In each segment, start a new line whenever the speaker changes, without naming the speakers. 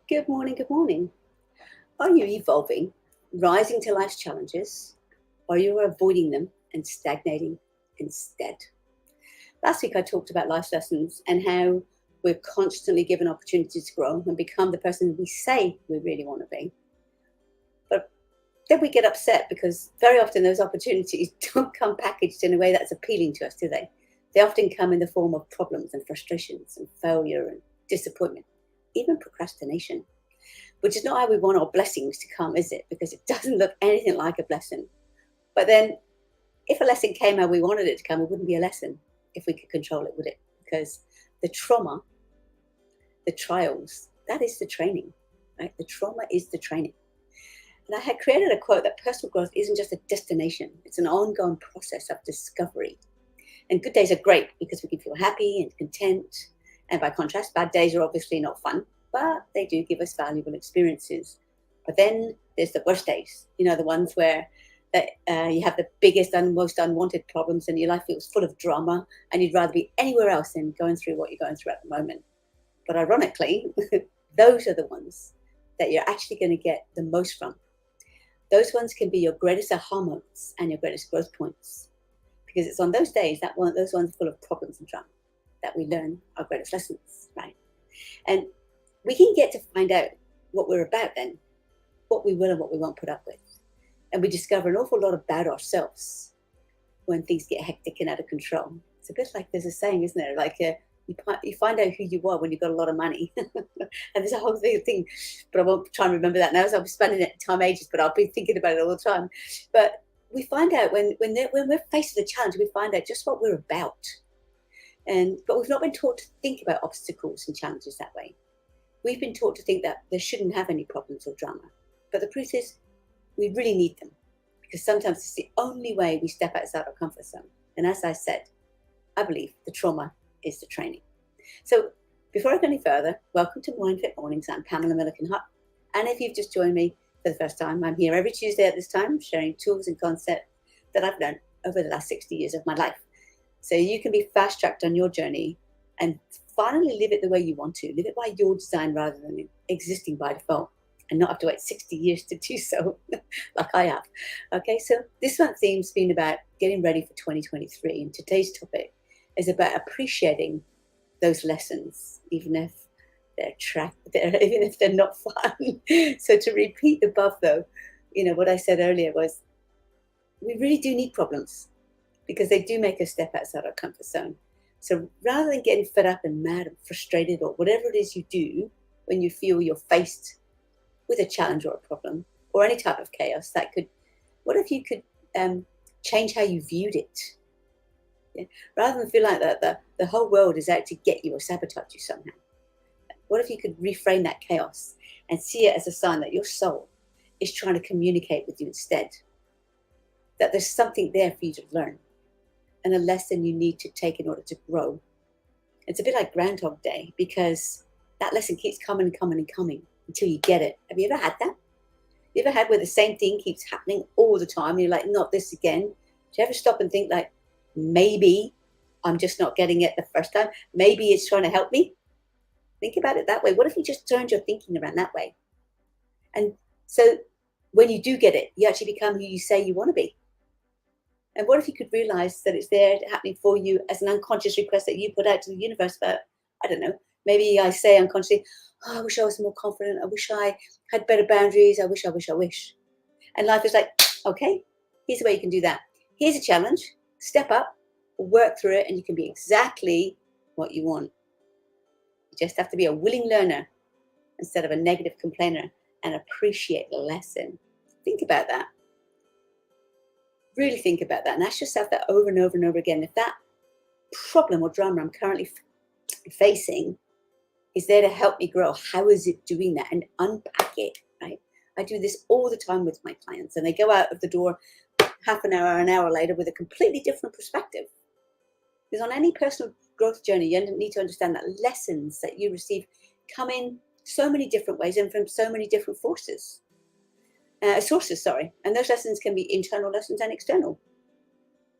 Good morning, good morning. Are you evolving, rising to life's challenges, or are you avoiding them and stagnating instead? Last week I talked about life lessons and how we're constantly given opportunities to grow and become the person we say we really want to be. But then we get upset because very often those opportunities don't come packaged in a way that's appealing to us, do they? They often come in the form of problems and frustrations and failure and disappointment, even procrastination, which is not how we want our blessings to come, is it? Because it doesn't look anything like a blessing. But then if a lesson came how we wanted it to come, it wouldn't be a lesson if we could control it, would it? Because the trauma, the trials, that is the training, right? The trauma is the training. And I had created a quote that personal growth isn't just a destination, it's an ongoing process of discovery. And good days are great because we can feel happy and content. And by contrast, bad days are obviously not fun, but they do give us valuable experiences. But then there's the worst days, the ones where you have the biggest and most unwanted problems and your life feels full of drama and you'd rather be anywhere else than going through what you're going through at the moment. But ironically, those are the ones that you're actually going to get the most from. Those ones can be your greatest aha moments and your greatest growth points, because it's on those days, those ones full of problems and drama, that we learn our greatest lessons, right? And we can get to find out what we're about then, what we will and what we won't put up with. And we discover an awful lot about ourselves when things get hectic and out of control. It's a bit like there's a saying, isn't there? Like you find out who you are when you've got a lot of money. And there's a whole thing, but I won't try and remember that now, so I'll be spending time ages, but I'll be thinking about it all the time. But we find out when we're faced with a challenge, we find out just what we're about. But we've not been taught to think about obstacles and challenges that way. We've been taught to think that there shouldn't have any problems or drama. But the truth is, we really need them, because sometimes it's the only way we step outside our comfort zone. And as I said, I believe the trauma is the training. So before I go any further, welcome to MindFit Mornings. I'm Pamela Milliken-Hutt. And if you've just joined me for the first time, I'm here every Tuesday at this time, sharing tools and concepts that I've learned over the last 60 years of my life. So you can be fast-tracked on your journey and finally live it the way you want to. Live it by your design rather than existing by default, and not have to wait 60 years to do so, like I have. Okay, so this month's theme's been about getting ready for 2023, and today's topic is about appreciating those lessons, even if they're not fun. So to repeat above, though, what I said earlier was, we really do need problems, because they do make us step outside our comfort zone. So rather than getting fed up and mad and frustrated or whatever it is you do when you feel you're faced with a challenge or a problem or any type of chaos, what if you could change how you viewed it? Yeah? Rather than feel like that the whole world is out to get you or sabotage you somehow. What if you could reframe that chaos and see it as a sign that your soul is trying to communicate with you instead? That there's something there for you to learn and a lesson you need to take in order to grow. It's a bit like Groundhog Day, because that lesson keeps coming and coming and coming until you get it. Have you ever had that? You ever had where the same thing keeps happening all the time and you're like, not this again? Do you ever stop and think like, maybe I'm just not getting it the first time? Maybe it's trying to help me? Think about it that way. What if you just turned your thinking around that way? And so when you do get it, you actually become who you say you want to be. And what if you could realize that it's there happening for you as an unconscious request that you put out to the universe about, I don't know, maybe I say unconsciously, I wish I was more confident. I wish I had better boundaries. I wish. And life is like, okay, here's the way you can do that. Here's a challenge. Step up, work through it, and you can be exactly what you want. You just have to be a willing learner instead of a negative complainer, and appreciate the lesson. Think about that. Really think about that and ask yourself that over and over and over again. If that problem or drama I'm currently facing is there to help me grow, how is it doing that? And unpack it, right? I do this all the time with my clients, and they go out of the door half an hour later with a completely different perspective. Because on any personal growth journey, you need to understand that lessons that you receive come in so many different ways and from so many different sources. And those lessons can be internal lessons and external.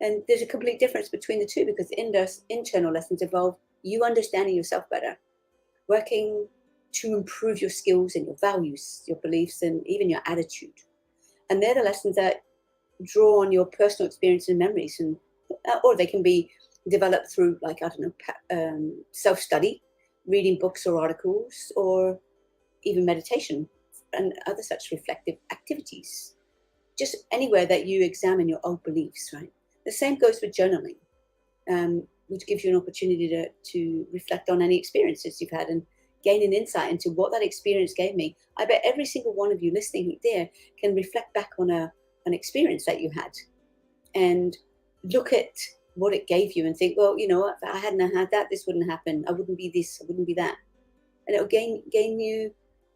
And there's a complete difference between the two, because those internal lessons involve you understanding yourself better, working to improve your skills and your values, your beliefs, and even your attitude. And they're the lessons that draw on your personal experience and memories, and or they can be developed through, like, I don't know, self-study, reading books or articles, or even meditation and other such reflective activities. Just anywhere that you examine your old beliefs, right? The same goes with journaling, which gives you an opportunity to reflect on any experiences you've had and gain an insight into what that experience gave me. I bet every single one of you listening there can reflect back on an experience that you had and look at what it gave you and think, well, you know what, if I hadn't had that, this wouldn't happen. I wouldn't be this, I wouldn't be that. And it'll give you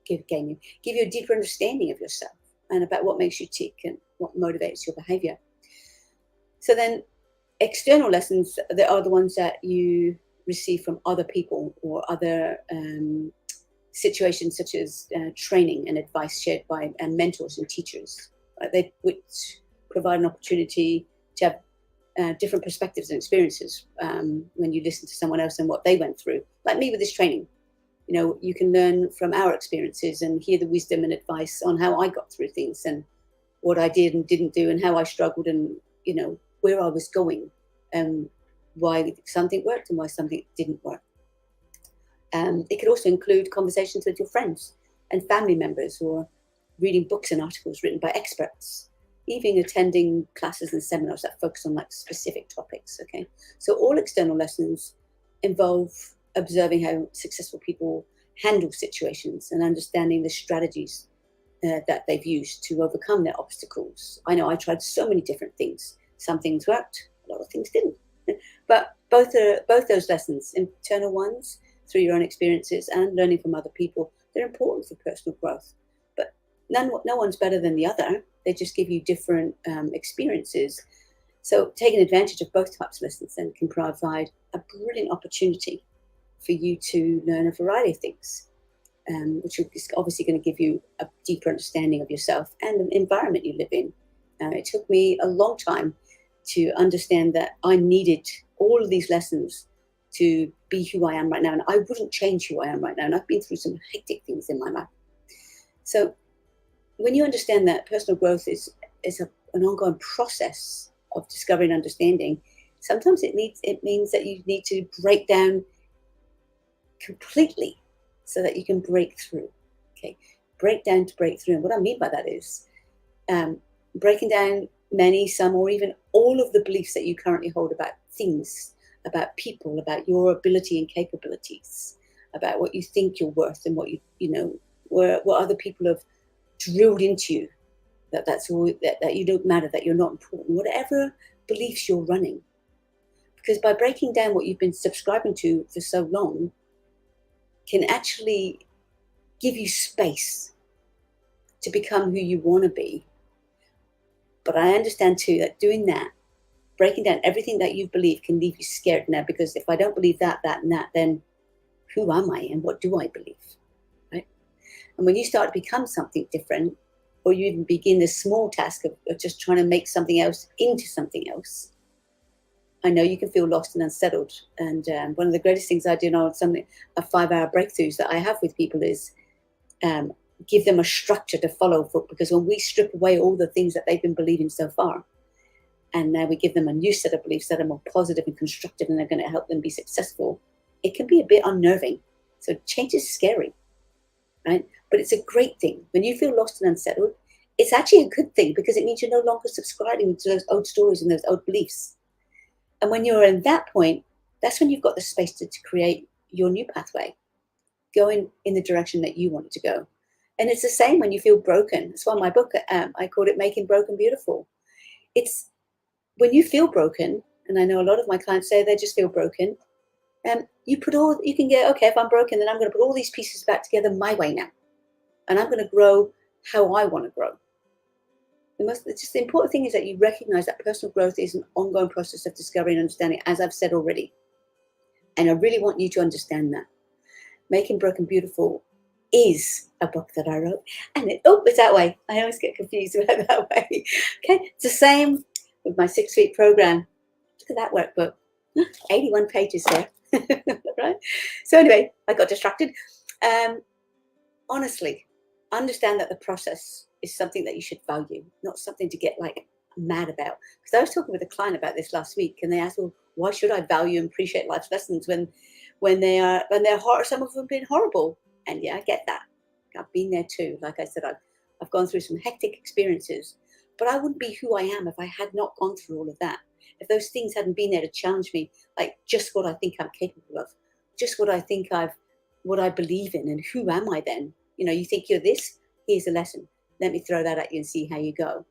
a deeper understanding of yourself and about what makes you tick and what motivates your behavior. So then external lessons, they are the ones that you receive from other people or other situations, such as training and advice shared by mentors and teachers, right? Which provide an opportunity to have different perspectives and experiences when you listen to someone else and what they went through. Like me with this training, you know, you can learn from our experiences and hear the wisdom and advice on how I got through things and what I did and didn't do and how I struggled and, you know, where I was going and why something worked and why something didn't work. It could also include conversations with your friends and family members, or reading books and articles written by experts, even attending classes and seminars that focus on like specific topics. Okay, so all external lessons involve observing how successful people handle situations and understanding the strategies that they've used to overcome their obstacles. I know I tried so many different things. Some things worked, a lot of things didn't. But both those lessons, internal ones through your own experiences and learning from other people, they're important for personal growth. But no one's better than the other. They just give you different experiences. So taking advantage of both types of lessons then can provide a brilliant opportunity for you to learn a variety of things, which is obviously going to give you a deeper understanding of yourself and the environment you live in. It took me a long time to understand that I needed all of these lessons to be who I am right now. And I wouldn't change who I am right now. And I've been through some hectic things in my life. So when you understand that personal growth is an ongoing process of discovery and understanding, sometimes it means that you need to break down completely so that you can break through. Okay, break down to break through. And what I mean by that is breaking down many, some, or even all of the beliefs that you currently hold about things, about people, about your ability and capabilities, about what you think you're worth and what what other people have drilled into you, that's all, that you don't matter, that you're not important, whatever beliefs you're running. Because by breaking down what you've been subscribing to for so long can actually give you space to become who you want to be. But I understand too that doing that, breaking down everything that you believe, can leave you scared now, because if I don't believe that, and that, then who am I and what do I believe, right? And when you start to become something different, or you even begin the small task of just trying to make something else into something else, I know you can feel lost and unsettled. And one of the greatest things I do now on some 5-hour breakthroughs that I have with people is give them a structure to follow, because when we strip away all the things that they've been believing so far, and now we give them a new set of beliefs that are more positive and constructive and are going to help them be successful, it can be a bit unnerving. So change is scary, right? But it's a great thing. When you feel lost and unsettled, it's actually a good thing, because it means you're no longer subscribing to those old stories and those old beliefs. And when you're in that point, that's when you've got the space to create your new pathway, going in the direction that you want it to go. And it's the same when you feel broken. That's why my book, I called it Making Broken Beautiful. It's when you feel broken, and I know a lot of my clients say they just feel broken, you can get, okay, if I'm broken, then I'm going to put all these pieces back together my way now. And I'm going to grow how I want to grow. The important thing is that you recognize that personal growth is an ongoing process of discovery and understanding, as I've said already. And I really want you to understand that. Making Broken Beautiful is a book that I wrote. And it's that way. I always get confused about that way. Okay, it's the same with my 6-week program. Look at that workbook. 81 pages there. Right? So anyway, I got distracted. Honestly, understand that the process is something that you should value, not something to get like mad about. Because I was talking with a client about this last week, and they asked, well, why should I value and appreciate life's lessons when they're hard? Some of them have been horrible. And yeah, I get that. I've been there too. Like I said, I've gone through some hectic experiences, but I wouldn't be who I am if I had not gone through all of that. If those things hadn't been there to challenge me, like just what I think I'm capable of, just what I think what I believe in, and who am I then? You know, you think you're this, here's a lesson. Let me throw that at you and see how you go.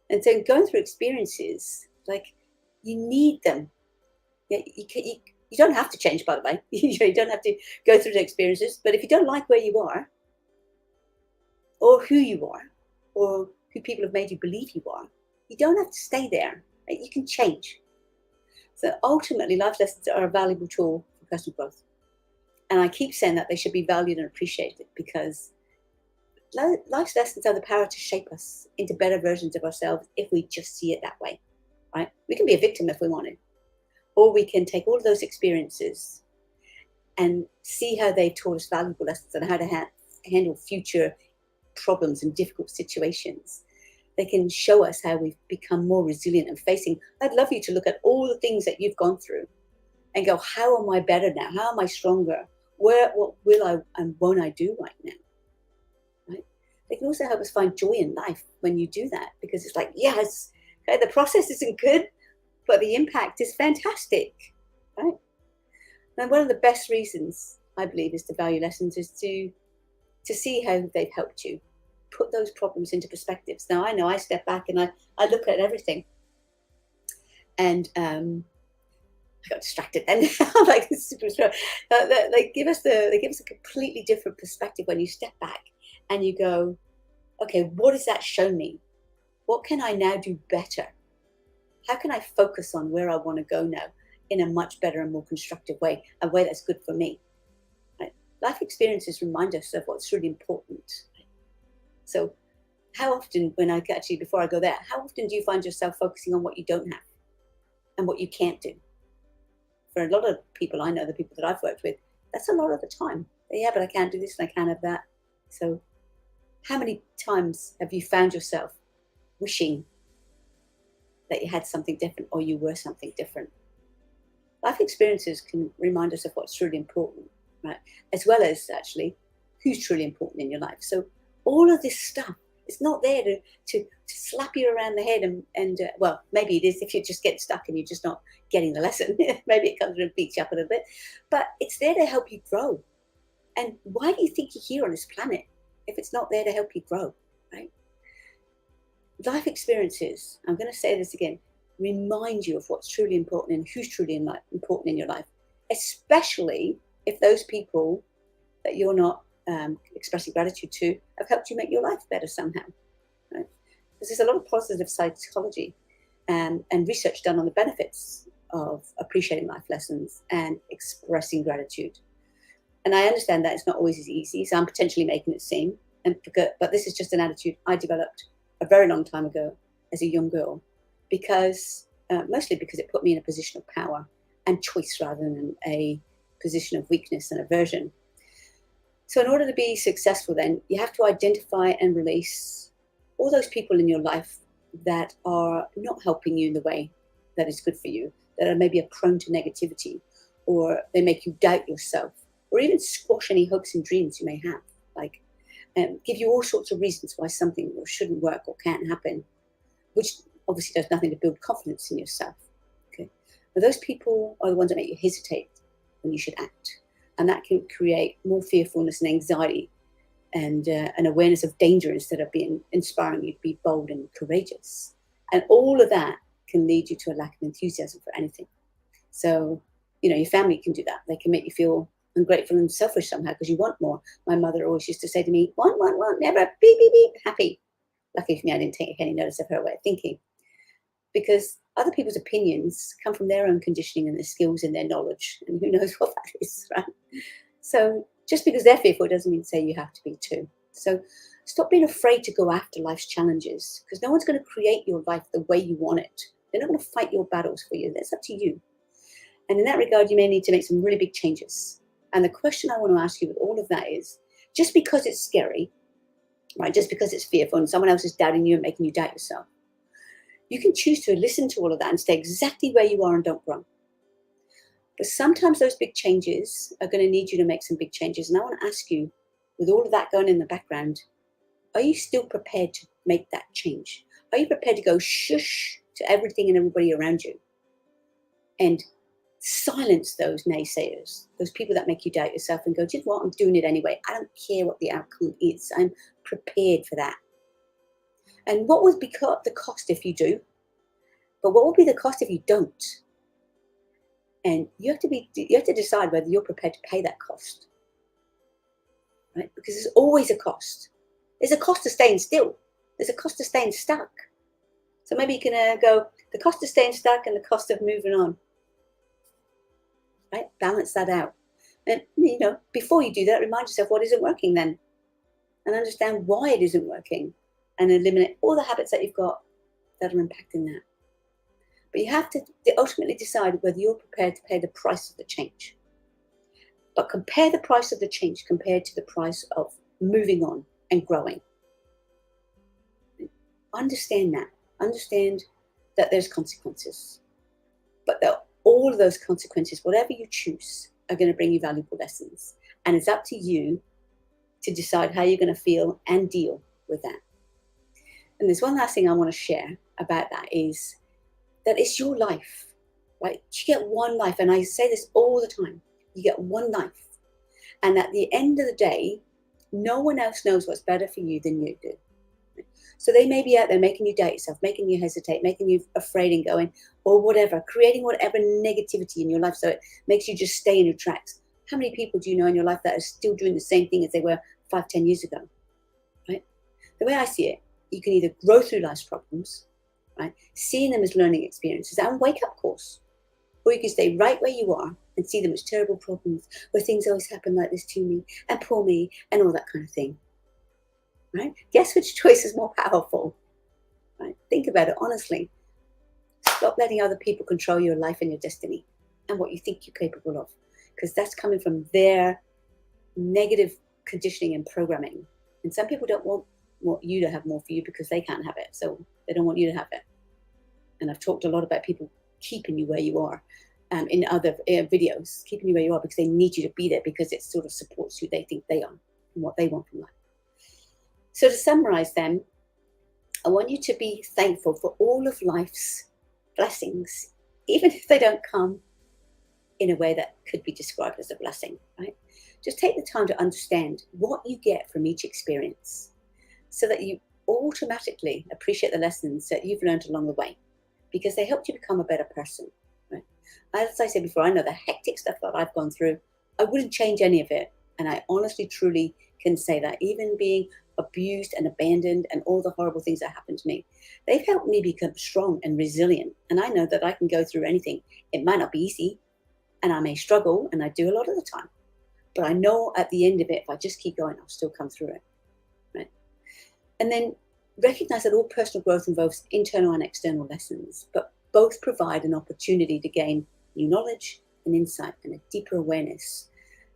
And so going through experiences, like, you need them. You don't have to change, by the way. You don't have to go through the experiences. But if you don't like where you are, or who you are, or who people have made you believe you are, you don't have to stay there. Right? You can change. So ultimately, life lessons are a valuable tool for personal growth. And I keep saying that they should be valued and appreciated, because life's lessons have the power to shape us into better versions of ourselves if we just see it that way. Right? We can be a victim if we want to. Or we can take all of those experiences and see how they've taught us valuable lessons on how to handle future problems and difficult situations. They can show us how we've become more resilient and facing. I'd love you to look at all the things that you've gone through and go, how am I better now? How am I stronger? What will I and won't I do right now? Right? They can also help us find joy in life when you do that, because it's like, yes, okay, the process isn't good, but the impact is fantastic, right? And one of the best reasons, I believe, is to value lessons is to see how they've helped you put those problems into perspectives. Now, I know I step back and I look at everything, and I got distracted then. I'm like, super strong. They give us a completely different perspective when you step back and you go, okay, what does that show me? What can I now do better? How can I focus on where I want to go now in a much better and more constructive way, a way that's good for me? Right? Life experiences remind us of what's really important. So how often, before I go there, how often do you find yourself focusing on what you don't have and what you can't do? For a lot of people, I know the people that I've worked with, that's a lot of the time. Yeah, but I can't do this and I can't have that. So how many times have you found yourself wishing that you had something different or you were something different? Life experiences can remind us of what's truly important, right? As well as actually who's truly important in your life. So all of this stuff, it's not there to slap you around the head and well, maybe it is if you just get stuck and you're just not getting the lesson. Maybe it comes and beats you up a little bit, but it's there to help you grow. And why do you think you're here on this planet if it's not there to help you grow, right? Life experiences, I'm going to say this again, remind you of what's truly important and who's truly important in your life, especially if those people that you're not expressing gratitude to have helped you make your life better somehow. Right? Because there's a lot of positive psychology and research done on the benefits of appreciating life lessons and expressing gratitude. And I understand that it's not always as easy, so I'm potentially making it seem. But this is just an attitude I developed a very long time ago as a young girl, mostly because it put me in a position of power and choice rather than a position of weakness and aversion. So in order to be successful then, you have to identify and release all those people in your life that are not helping you in the way that is good for you, that are maybe prone to negativity, or they make you doubt yourself, or even squash any hopes and dreams you may have, like give you all sorts of reasons why something shouldn't work or can't happen, which obviously does nothing to build confidence in yourself. Okay, now those people are the ones that make you hesitate when you should act, and that can create more fearfulness and anxiety and an awareness of danger instead of being inspiring you to be bold and courageous. And all of that can lead you to a lack of enthusiasm for anything. So, your family can do that. They can make you feel ungrateful and selfish somehow because you want more. My mother always used to say to me, want, never, beep, beep, beep, happy. Lucky for me, I didn't take any notice of her way of thinking, because Other people's opinions come from their own conditioning and their skills and their knowledge, and who knows what that is, right? So just because they're fearful doesn't mean to say you have to be too. So stop being afraid to go after life's challenges, because no one's going to create your life the way you want it. They're not going to fight your battles for you. That's up to you. And in that regard, you may need to make some really big changes. And the question I want to ask you with all of that is, just because it's scary, right, just because it's fearful and someone else is doubting you and making you doubt yourself, you can choose to listen to all of that and stay exactly where you are and don't run. But sometimes those big changes are going to need you to make some big changes. And I want to ask you, with all of that going in the background, are you still prepared to make that change? Are you prepared to go shush to everything and everybody around you and silence those naysayers, those people that make you doubt yourself, and go, do you know what, I'm doing it anyway. I don't care what the outcome is. I'm prepared for that. And what would be the cost if you do? But what will be the cost if you don't? And you have to decide whether you're prepared to pay that cost, right? Because there's always a cost. There's a cost to staying still. There's a cost to staying stuck. So maybe you can go, the cost of staying stuck and the cost of moving on, right? Balance that out. And, before you do that, remind yourself what isn't working then, and understand why it isn't working, and eliminate all the habits that you've got that are impacting that. But you have to ultimately decide whether you're prepared to pay the price of the change. But compare the price of the change compared to the price of moving on and growing. Understand that. Understand that there's consequences. But that all of those consequences, whatever you choose, are going to bring you valuable lessons. And it's up to you to decide how you're going to feel and deal with that. And there's one last thing I want to share about that, is that it's your life, right? You get one life, and I say this all the time. You get one life. And at the end of the day, no one else knows what's better for you than you do. So they may be out there making you doubt yourself, making you hesitate, making you afraid and going, or whatever, creating whatever negativity in your life so it makes you just stay in your tracks. How many people do you know in your life that are still doing the same thing as they were 5-10 years ago, right? The way I see it, you can either grow through life's problems, right, seeing them as learning experiences and wake-up calls, or you can stay right where you are and see them as terrible problems where things always happen like this to me and poor me and all that kind of thing, right? Guess which choice is more powerful, right? Think about it honestly. Stop letting other people control your life and your destiny and what you think you're capable of, because that's coming from their negative conditioning and programming. And some people don't want you to have more for you because they can't have it, so they don't want you to have it. And I've talked a lot about people keeping you where you are in other videos, keeping you where you are because they need you to be there, because it sort of supports who they think they are and what they want from life. So to summarize then, I want you to be thankful for all of life's blessings, even if they don't come in a way that could be described as a blessing, right? Just take the time to understand what you get from each experience so that you automatically appreciate the lessons that you've learned along the way, because they helped you become a better person, right? As I said before, I know the hectic stuff that I've gone through, I wouldn't change any of it. And I honestly, truly can say that, even being abused and abandoned and all the horrible things that happened to me, they've helped me become strong and resilient. And I know that I can go through anything. It might not be easy, and I may struggle, and I do a lot of the time. But I know at the end of it, if I just keep going, I'll still come through it, right? And then recognize that all personal growth involves internal and external lessons, but both provide an opportunity to gain new knowledge and insight and a deeper awareness,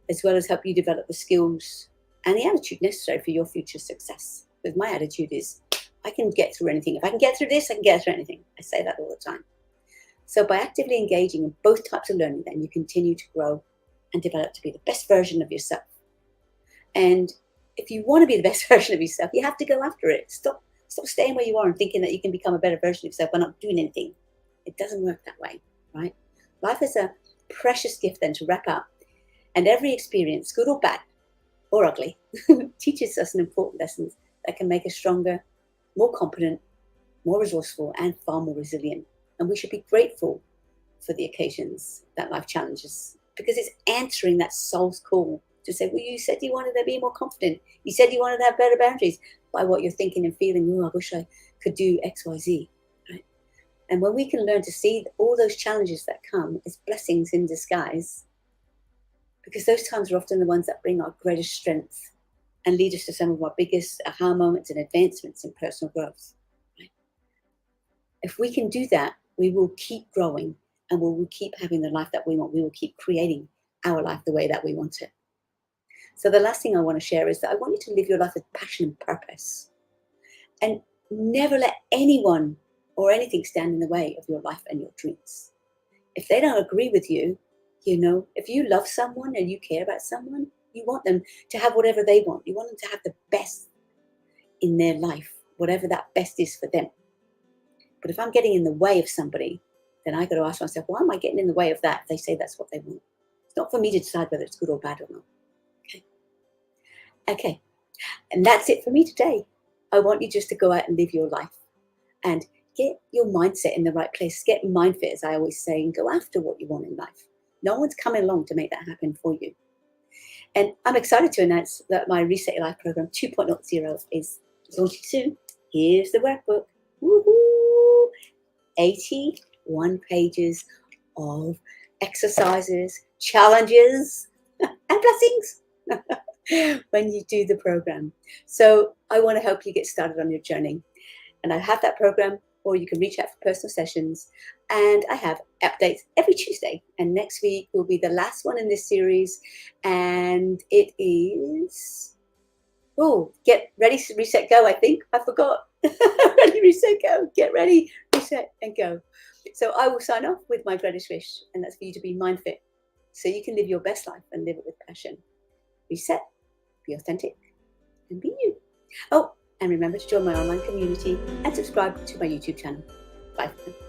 as well as help you develop the skills and the attitude necessary for your future success. Because my attitude is, I can get through anything. If I can get through this, I can get through anything. I say that all the time. So by actively engaging in both types of learning, then you continue to grow and develop to be the best version of yourself. And if you want to be the best version of yourself, you have to go after it. Stop staying where you are and thinking that you can become a better version of yourself by not doing anything. It doesn't work that way, right? Life is a precious gift then to wrap up. And every experience, good or bad or ugly, teaches us an important lesson that can make us stronger, more competent, more resourceful, and far more resilient. And we should be grateful for the occasions that life challenges, because it's answering that soul's call to say, well, you said you wanted to be more confident. You said you wanted to have better boundaries by what you're thinking and feeling. Oh, I wish I could do X, Y, Z. Right? And when we can learn to see all those challenges that come as blessings in disguise, because those times are often the ones that bring our greatest strength and lead us to some of our biggest aha moments and advancements in personal growth. Right? If we can do that, we will keep growing and we will keep having the life that we want. We will keep creating our life the way that we want it. So the last thing I want to share is that I want you to live your life with passion and purpose. And never let anyone or anything stand in the way of your life and your dreams. If they don't agree with you, if you love someone and you care about someone, you want them to have whatever they want. You want them to have the best in their life, whatever that best is for them. But if I'm getting in the way of somebody, then I got to ask myself, why am I getting in the way of that if they say that's what they want? It's not for me to decide whether it's good or bad or not. Okay. And that's it for me today. I want you just to go out and live your life and get your mindset in the right place. Get MindFit, as I always say, and go after what you want in life. No one's coming along to make that happen for you. And I'm excited to announce that my Reset Your Life program 2.0 is launching soon. Here's the workbook. Woohoo! 81 pages of exercises, challenges, and blessings when you do the program. So I want to help you get started on your journey. And I have that program, or you can reach out for personal sessions. And I have updates every Tuesday. And next week will be the last one in this series. And it is, get ready, reset, go, I think. I forgot. Ready, reset, go. Get ready, reset, and go. So I will sign off with my greatest wish. And that's for you to be MindFit. So you can live your best life and live it with passion. Reset, be authentic, and be you. Oh, and remember to join my online community and subscribe to my YouTube channel. Bye for now.